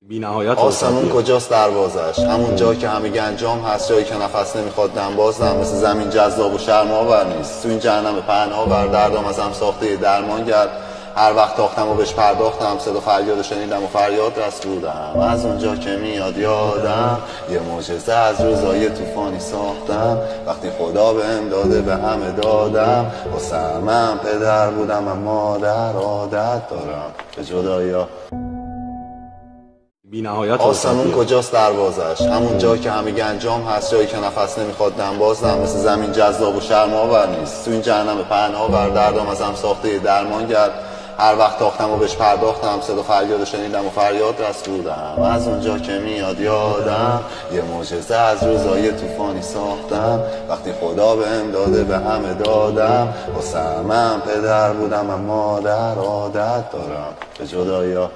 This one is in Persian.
بی نهایت آسمون کجاست دروازش؟ همون جا که همه گنجام هست، جایی که نفس نمیخواد دم بازم، مثل زمین جذاب و شرم‌آور نیست. تو این جهنم پهن‌ها بر دردام ازم ساخته درمانگر. هر وقت تاختم و بهش پرداختم، صدا فریاد شنیدم و فریاد رسودم. از اونجا که میاد یادم یه معجزه از روزای طوفانی ساختم. وقتی خدا بهم داده به همه دادم. واسه من پدر بودم اما مادر عادت دارم به جدایی‌ها. بی نهایت آسمون کجاست دروازش؟ همون جا که همه گنجام هست، جایی که نفس نمیخواد دم بازم، مثل زمین جذاب و شرم‌آور نیست. تو این جهنم پهن‌ها بر دردام ازم ساخته درمانگر. هر وقت تاختم و بهش پرداختم، صدا فریاد شنیدم و فریاد رسودم. از اونجا که میاد یادم یه معجزه از روزای طوفانی ساختم. وقتی خدا بهم داده به همه دادم. واسه من پدر بودم اما مادر عادت دارم به جدایی‌ها.